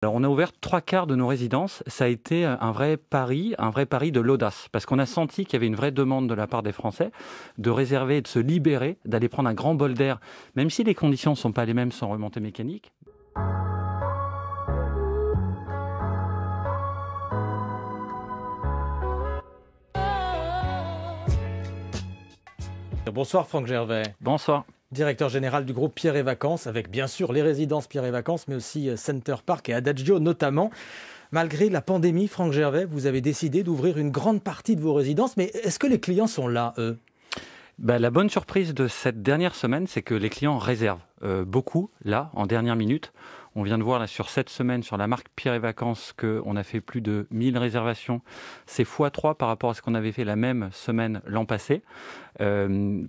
Alors, on a ouvert 3/4 de nos résidences. Ça a été un vrai pari de l'audace. Parce qu'on a senti qu'il y avait une vraie demande de la part des Français de réserver, de se libérer, d'aller prendre un grand bol d'air, même si les conditions ne sont pas les mêmes sans remontée mécanique. Bonsoir Franck Gervais, Bonsoir. directeur général du groupe Pierre et Vacances, avec bien sûr les résidences Pierre et Vacances, mais aussi Center Parc et Adagio notamment. Malgré la pandémie, Franck Gervais, vous avez décidé d'ouvrir une grande partie de vos résidences, mais est-ce que les clients sont là, eux ? La bonne surprise de cette dernière semaine, c'est que les clients réservent beaucoup, là, en dernière minute. On vient de voir là, sur cette semaine, sur la marque Pierre et Vacances, qu'on a fait plus de 1000 réservations. C'est x3 par rapport à ce qu'on avait fait la même semaine l'an passé,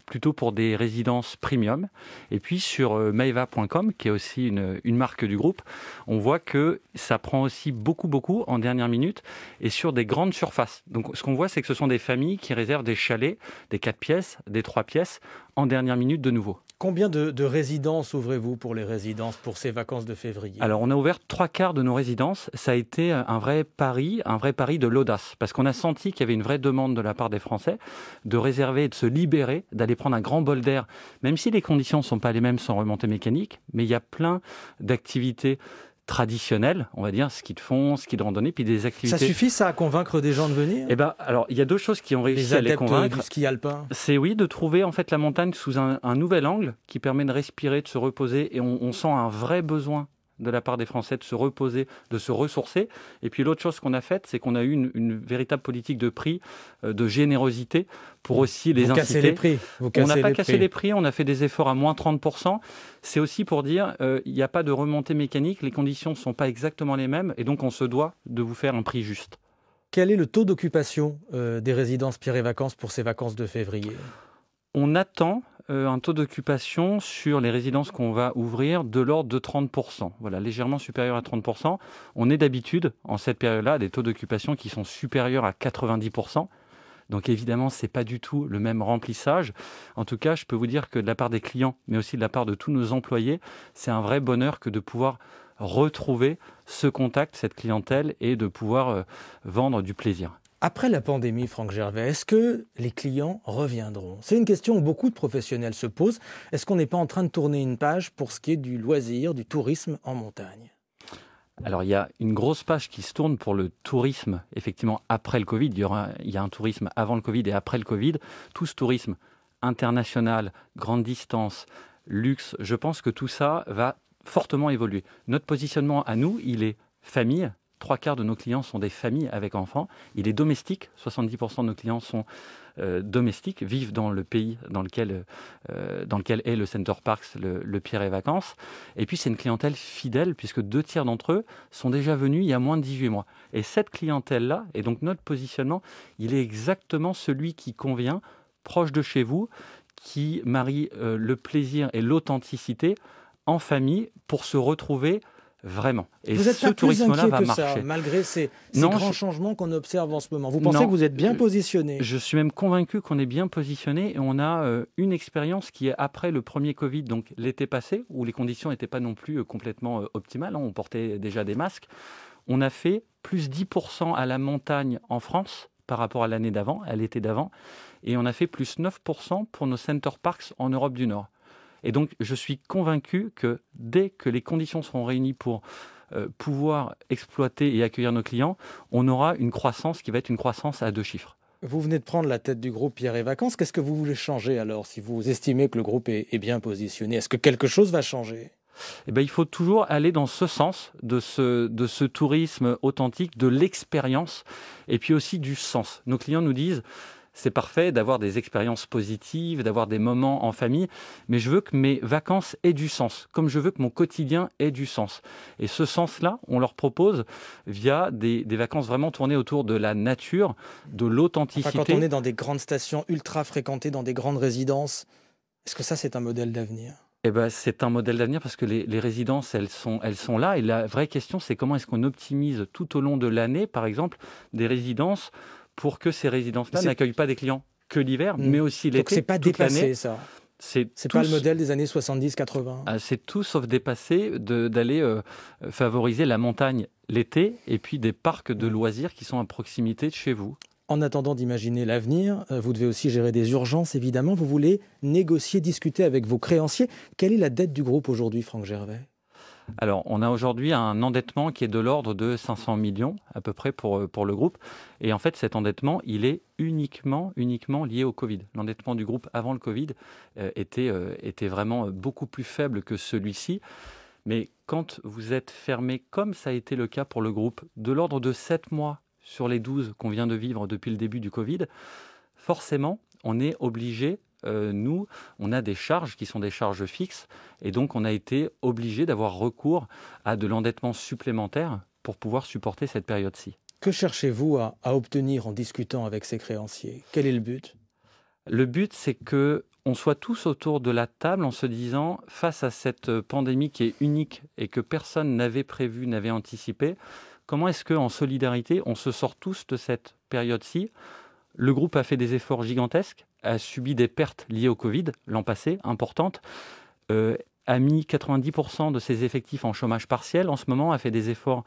plutôt pour des résidences premium. Et puis sur maeva.com, qui est aussi une marque du groupe, on voit que ça prend aussi beaucoup en dernière minute et sur des grandes surfaces. Donc ce qu'on voit, c'est que ce sont des familles qui réservent des chalets, des 4 pièces, des 3 pièces, en dernière minute de nouveau. Combien de résidences ouvrez-vous pour les résidences pour ces vacances de février ? Alors, on a ouvert 3/4 de nos résidences. Ça a été un vrai pari de l'audace. Parce qu'on a senti qu'il y avait une vraie demande de la part des Français de réserver, de se libérer, d'aller prendre un grand bol d'air, même si les conditions ne sont pas les mêmes sans remontée mécanique. Mais il y a plein d'activités traditionnelles, on va dire, ski de fond, ski de randonnée, puis des activités... Ça suffit ça à convaincre des gens de venir ? Alors, il y a deux choses qui ont réussi à les convaincre. Du ski alpin ? C'est oui, de trouver en fait la montagne sous un nouvel angle qui permet de respirer, de se reposer, et on sent un vrai besoin de la part des Français de se reposer, de se ressourcer. Et puis l'autre chose qu'on a faite, c'est qu'on a eu une véritable politique de prix, de générosité, pour aussi les inciter. Cassez les prix. On n'a pas cassé les prix, on a fait des efforts à moins 30%. C'est aussi pour dire, il n'y a pas de remontée mécanique, les conditions ne sont pas exactement les mêmes, et donc on se doit de vous faire un prix juste. Quel est le taux d'occupation des résidences Pierre et Vacances pour ces vacances de février ? On attend un taux d'occupation sur les résidences qu'on va ouvrir de l'ordre de 30%. Voilà, légèrement supérieur à 30%. On est d'habitude, en cette période-là, à des taux d'occupation qui sont supérieurs à 90%. Donc évidemment, ce n'est pas du tout le même remplissage. En tout cas, je peux vous dire que de la part des clients, mais aussi de la part de tous nos employés, c'est un vrai bonheur que de pouvoir retrouver ce contact, cette clientèle, et de pouvoir vendre du plaisir. Après la pandémie, Franck Gervais, est-ce que les clients reviendront ? C'est une question que beaucoup de professionnels se posent. Est-ce qu'on n'est pas en train de tourner une page pour ce qui est du loisir, du tourisme en montagne ? Alors, il y a une grosse page qui se tourne pour le tourisme, effectivement, après le Covid. Il y a un tourisme avant le Covid et après le Covid. Tout ce tourisme international, grande distance, luxe, je pense que tout ça va fortement évoluer. Notre positionnement à nous, il est famille. 3/4 de nos clients sont des familles avec enfants. Il est domestique. 70% de nos clients sont domestiques, vivent dans le pays dans lequel est le Center Parcs, le Pierre et Vacances. Et puis, c'est une clientèle fidèle, puisque 2/3 d'entre eux sont déjà venus il y a moins de 18 mois. Et cette clientèle-là, et donc notre positionnement, il est exactement celui qui convient, proche de chez vous, qui marie le plaisir et l'authenticité en famille pour se retrouver vraiment. Et vous êtes ce pas plus tourisme-là inquiet va que marcher. ça, malgré ces grands changements qu'on observe en ce moment. Vous pensez que vous êtes bien positionné ? Je suis même convaincu qu'on est bien positionné et on a une expérience qui est après le premier Covid, donc l'été passé, où les conditions n'étaient pas non plus complètement optimales. On portait déjà des masques. On a fait plus 10% à la montagne en France par rapport à l'année d'avant, à l'été d'avant. Et on a fait plus 9% pour nos Center Parcs en Europe du Nord. Et donc, je suis convaincu que dès que les conditions seront réunies pour pouvoir exploiter et accueillir nos clients, on aura une croissance qui va être une croissance à 2 chiffres. Vous venez de prendre la tête du groupe Pierre et Vacances. Qu'est-ce que vous voulez changer alors, si vous estimez que le groupe est bien positionné ? Est-ce que quelque chose va changer ? Il faut toujours aller dans ce sens de ce tourisme authentique, de l'expérience et puis aussi du sens. Nos clients nous disent... C'est parfait d'avoir des expériences positives, d'avoir des moments en famille, mais je veux que mes vacances aient du sens, comme je veux que mon quotidien ait du sens. Et ce sens-là, on leur propose via des vacances vraiment tournées autour de la nature, de l'authenticité. Enfin, quand on est dans des grandes stations ultra fréquentées, dans des grandes résidences, est-ce que ça, c'est un modèle d'avenir ? C'est un modèle d'avenir parce que les résidences, elles sont là. Et la vraie question, c'est comment est-ce qu'on optimise tout au long de l'année, par exemple, des résidences pour que ces résidences-là n'accueillent pas des clients que l'hiver, mais aussi l'été. Donc c'est pas toute dépassé, l'année. ça. C'est pas le modèle des années 70-80. C'est tout sauf dépassé d'aller favoriser la montagne l'été et puis des parcs de loisirs qui sont à proximité de chez vous. En attendant d'imaginer l'avenir, vous devez aussi gérer des urgences, évidemment. Vous voulez négocier, discuter avec vos créanciers. Quelle est la dette du groupe aujourd'hui, Franck Gervais ? Alors, on a aujourd'hui un endettement qui est de l'ordre de 500 millions à peu près pour le groupe. Et en fait, cet endettement, il est uniquement lié au Covid. L'endettement du groupe avant le Covid était vraiment beaucoup plus faible que celui-ci. Mais quand vous êtes fermé, comme ça a été le cas pour le groupe, de l'ordre de 7 mois sur les 12 qu'on vient de vivre depuis le début du Covid, forcément, on est obligé, nous, on a des charges qui sont des charges fixes, et donc on a été obligé d'avoir recours à de l'endettement supplémentaire pour pouvoir supporter cette période-ci. Que cherchez-vous à obtenir en discutant avec ces créanciers ? Quel est le but ? Le but, c'est qu'on soit tous autour de la table en se disant, face à cette pandémie qui est unique et que personne n'avait prévu, n'avait anticipé, comment est-ce qu'en solidarité, on se sort tous de cette période-ci ? Le groupe a fait des efforts gigantesques, a subi des pertes liées au Covid l'an passé, importantes, a mis 90% de ses effectifs en chômage partiel. En ce moment, a fait des efforts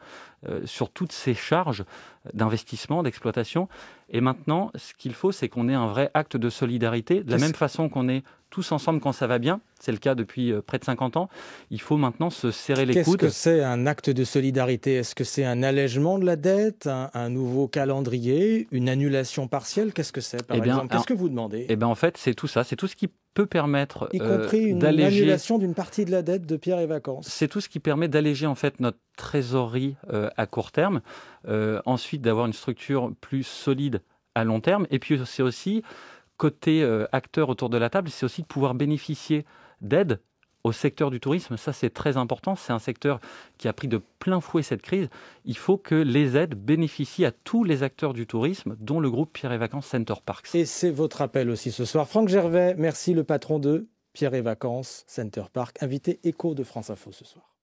sur toutes ses charges d'investissement, d'exploitation. Et maintenant, ce qu'il faut, c'est qu'on ait un vrai acte de solidarité. De la même façon qu'on est tous ensemble quand ça va bien, c'est le cas depuis près de 50 ans, il faut maintenant se serrer les coudes. Qu'est-ce que c'est un acte de solidarité ? Est-ce que c'est un allègement de la dette, un nouveau calendrier, une annulation partielle ? Qu'est-ce que c'est, par exemple ? Qu'est-ce que vous demandez ? En fait, c'est tout ça. C'est tout ce qui peut permettre y compris une annulation d'une partie de la dette de Pierre et Vacances. C'est tout ce qui permet d'alléger en fait notre trésorerie à court terme, ensuite d'avoir une structure plus solide à long terme, et puis c'est aussi, côté acteurs autour de la table, c'est aussi de pouvoir bénéficier d'aides au secteur du tourisme. Ça, c'est très important. C'est un secteur qui a pris de plein fouet cette crise. Il faut que les aides bénéficient à tous les acteurs du tourisme, dont le groupe Pierre et Vacances Center Parcs. Et c'est votre appel aussi ce soir. Franck Gervais, merci, le patron de Pierre et Vacances Center Parcs, invité Écho de France Info ce soir.